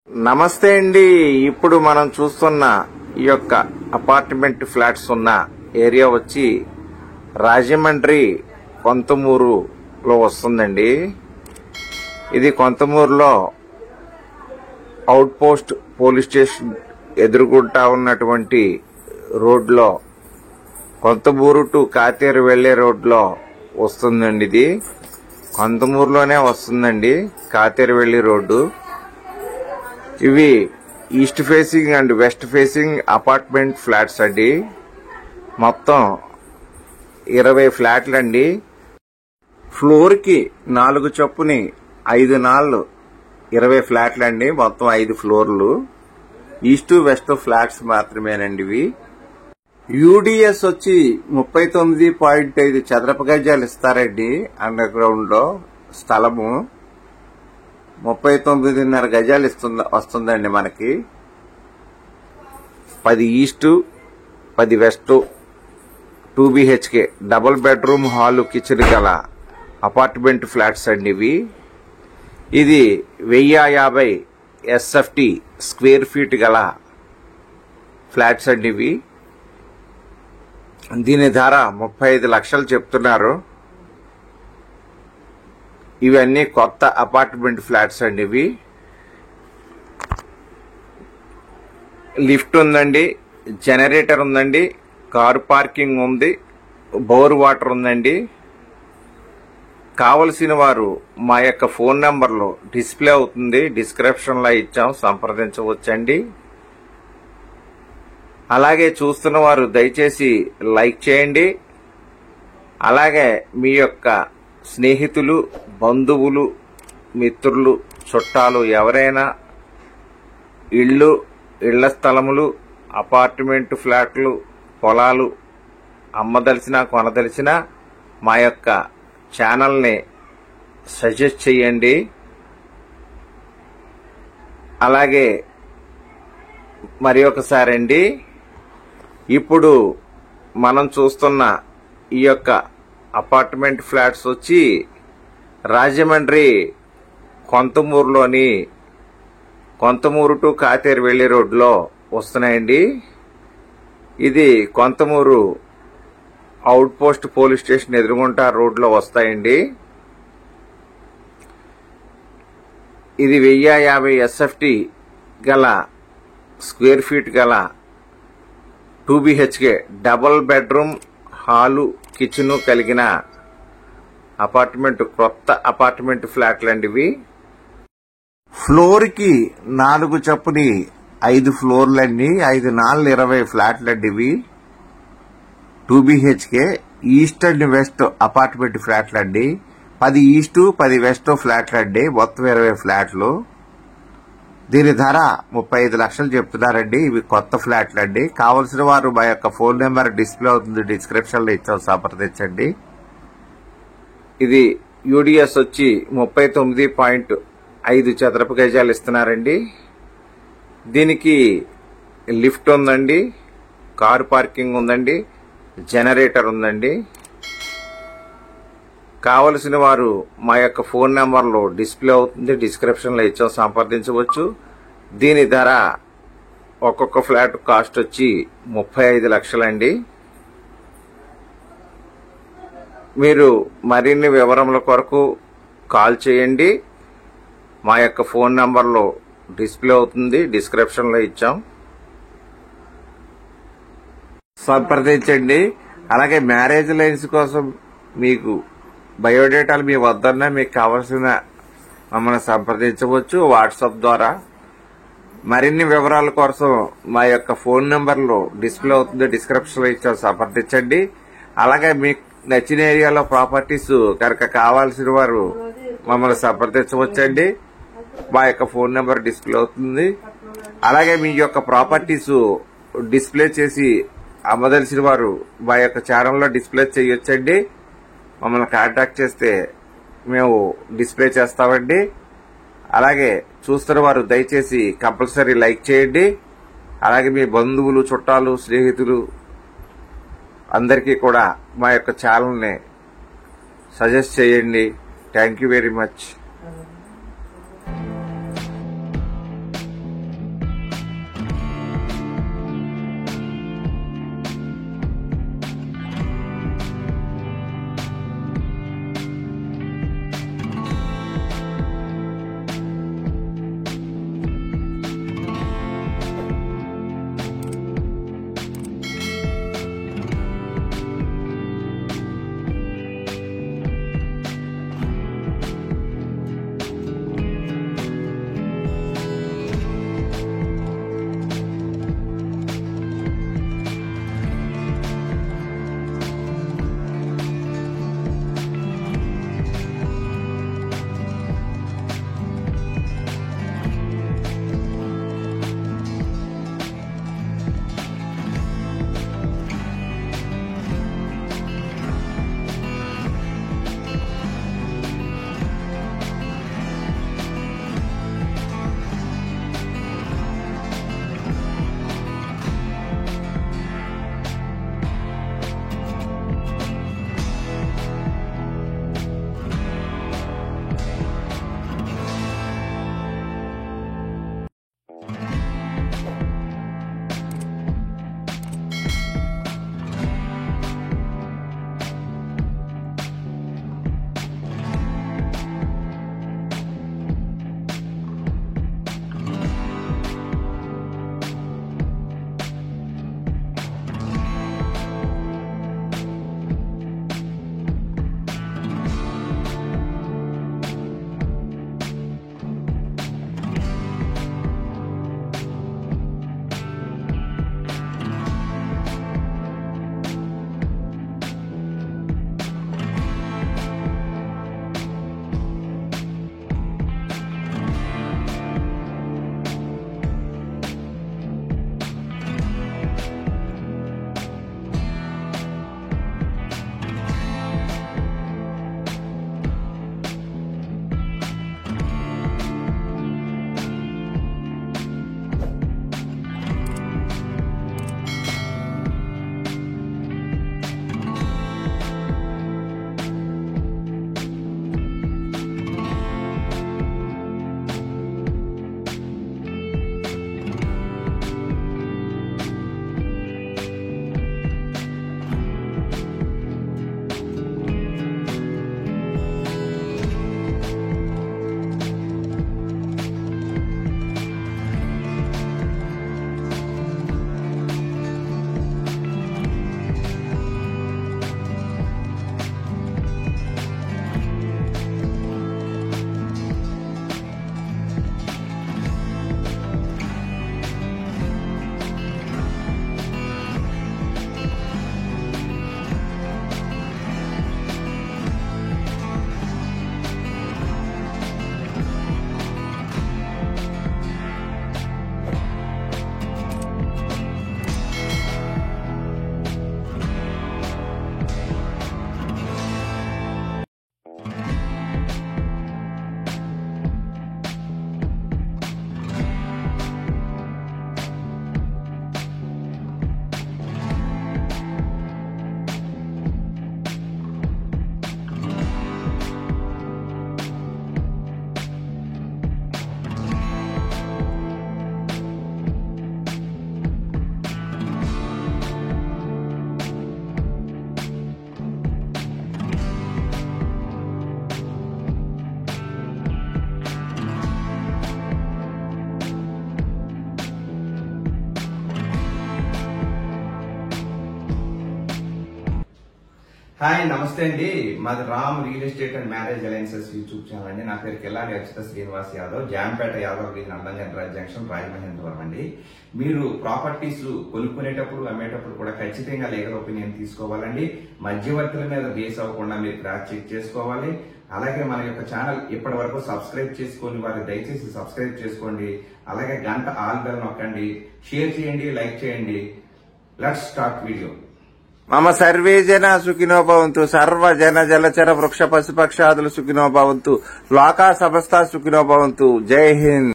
నమస్తే అండి. ఇప్పుడు మనం చూస్తున్న ఈ యొక్క అపార్ట్మెంట్ ఫ్లాట్స్ ఉన్న ఏరియా వచ్చి రాజమండ్రి కొంతమూరులో వస్తుందండి. ఇది కొంతమూరులో అవుట్ పోస్ట్ పోలీస్ స్టేషన్ ఎదురుగుంటా ఉన్నటువంటి రోడ్లో కొంతమూరు టు కాతేరు వెళ్లే రోడ్లో వస్తుందండి. ఇది కొంతమూరులోనే వస్తుందండి, కాతేరు వెళ్లే రోడ్డు. ఇవి east facing and west facing apartment flats అండి. మొత్తం 20 ఫ్లాట్లు అండి. ఫ్లోర్ కి 4 చొప్పుని 5 4 20 ఫ్లాట్లు అండి. మొత్తం 5 ఫ్లోర్లు. ఈస్ట్ వెస్ట్ ఫ్లాట్స్ మాత్రమేనండి ఇవి. యూడిఎస్ వచ్చి 39.5 చదరపు గజాలు ఇస్తారండి. అండర్ గ్రౌండ్ లో స్థలము 39.5 గజాలు వస్తుందండి మనకి. 10 east 10 west 2 BHK double bedroom hall kitchen గల అపార్ట్మెంట్ ఫ్లాట్స్ అండి ఇవి. ఇది 1050 SFT స్క్వేర్ ఫీట్ గల ఫ్లాట్స్ అండి ఇవి. దీని ధర 35 లక్షలు చెప్తున్నారు. ఇవన్నీ కొత్త అపార్ట్మెంట్ ఫ్లాట్స్ అండి ఇవి. లిఫ్ట్ ఉందండి, జనరేటర్ ఉందండి, కారు పార్కింగ్ ఉంది, బోర్ వాటర్ ఉందండి. కావలసిన వారు మా యొక్క ఫోన్ నంబర్లో డిస్ప్లే అవుతుంది, డిస్క్రిప్షన్ లో ఇచ్చాం, సంప్రదించవచ్చండి. అలాగే చూస్తున్న వారు దయచేసి లైక్ చేయండి. అలాగే మీ యొక్క స్నేహితులు, బంధువులు, మిత్రులు, చుట్టాలు ఎవరైనా ఇళ్ల స్థలములు, అపార్ట్మెంట్ ఫ్లాట్లు, పొలాలు అమ్మదలిచినా కొనదలిచినా మా యొక్క ఛానల్ని సజెస్ట్ చేయండి. అలాగే మరి ఒకసారి అండి, ఇప్పుడు మనం చూస్తున్న ఈ యొక్క అపార్ట్మెంట్ ఫ్లాట్స్ వచ్చి రాజమండ్రి కొంతమూరులోని కొంతమూరు టు కాతేరు వెళ్లే రోడ్లో వస్తున్నాయండి. ఇది Kontamuru out post police station ఎదురుగుంటా రోడ్లో వస్తాయండి. ఇది 1050 SFT గల స్క్వేర్ ఫీట్ గల 2 BHK double bedroom hall kitchen కలిగిన అపార్ట్మెంట్, కొత్త అపార్ట్మెంట్ ఫ్లాట్లు అండి ఇవి. ఫ్లోర్ కి 4 చొప్పుని 5 ఫ్లోర్లండి. 5 4 20 ఫ్లాట్లు అండి ఇవి. 2 BHK east and west apartment ఫ్లాట్లు అండి. 10 ఈస్ట్ 10 వెస్ట్ ఫ్లాట్లు అండి. మొత్తం 20 ఫ్లాట్లు. దీని ధర 35 లక్షలు చెప్తున్నారండి. ఇవి కొత్త ఫ్లాట్లు అండి. కావలసిన వారు మా యొక్క ఫోన్ నెంబర్ డిస్ప్లే అవుతుంది, డిస్క్రిప్షన్ లో ఇచ్చాం, సంప్రదించండి. ఇది యూడిఎస్ వచ్చి 39.5 చదరపు గజాలు ఇస్తున్నారండి. దీనికి లిఫ్ట్ ఉందండి, కారు పార్కింగ్ ఉందండి, జనరేటర్ ఉందండి. కావలసిన వారు మా యొక్క ఫోన్ నెంబర్లో డిస్ప్లే అవుతుంది, డిస్క్రిప్షన్ లో ఇచ్చాం, సంప్రదించవచ్చు. దీని ధర ఒక్కొక్క ఫ్లాట్ కాస్ట్ వచ్చి 35 లక్షలండి. మీరు మరిన్ని వివరముల కొరకు కాల్ చేయండి. మా యొక్క ఫోన్ నంబర్లో డిస్ప్లే అవుతుంది, డిస్క్రిప్షన్ లో ఇచ్చాం, సంప్రదించండి. అలాగే మ్యారేజ్ లైన్స్ కోసం మీకు బయోడేటాలు మీ వద్దన్నా మీకు కావాల్సిన మమ్మల్ని సంప్రదించవచ్చు వాట్సాప్ ద్వారా. మరిన్ని వివరాల కోసం మా యొక్క ఫోన్ నంబర్లో డిస్ప్లే అవుతుంది, డిస్క్రిప్షన్ లో ఇచ్చాం, సంప్రదించండి. అలాగే మీకు నచ్చిన ఏరియాలో ప్రాపర్టీస్ కనుక కావాల్సిన వారు మమ్మల్ని సంప్రదించవచ్చండి. మా యొక్క ఫోన్ నెంబర్ డిస్ప్లే అవుతుంది. అలాగే మీ యొక్క ప్రాపర్టీస్ డిస్ప్లే చేసి అమ్మదలిసిన వారు మా యొక్క ఛానల్లో డిస్ప్లే చేయొచ్చండి. మమ్మల్ని కాంటాక్ట్ చేస్తే మేము డిస్ప్లే చేస్తామండి. అలాగే చూస్తున్న వారు దయచేసి కంపల్సరీ లైక్ చేయండి. అలాగే మీ బంధువులు, చుట్టాలు, స్నేహితులు అందరికీ కూడా మా యొక్క ఛానల్ని సజెస్ట్ చేయండి. Thank you very much. Hi నమస్తే అండి. మాది Ram real estate and marriage alliances YouTube channel అండి. నా పేరు కిల్లాడి అచ్యుత శ్రీనివాస్ యాదవ్, జాంపేట యాదవ్ వీధి నందంగన్ జంక్షన్, రాజమహేంద్రవరం అండి. మీరు ప్రాపర్టీస్ కొనుక్కునేటప్పుడు అమ్మేటప్పుడు కూడా ఖచ్చితంగా లీగల్ ఒపీనియన్ తీసుకోవాలండి. మధ్యవర్తుల మీద బేస్ అవ్వకుండా మీరు క్రాస్ చెక్ చేసుకోవాలి. అలాగే మన యొక్క ఛానల్ ఇప్పటి వరకు సబ్స్క్రైబ్ చేసుకుని వారు దయచేసి సబ్స్క్రైబ్ చేసుకోండి. అలాగే గంట ఆల్ బెల్ నొక్కండి, షేర్ చేయండి, లైక్ చేయండి. Let's start video. మమ సర్వే జన సుఖినో భవంతు, సర్వ జన జలచర వృక్ష పశుపక్షాదులు సుఖినో భవంతు, లోకా సమస్త సుఖినో భవంతు. జై హింద్.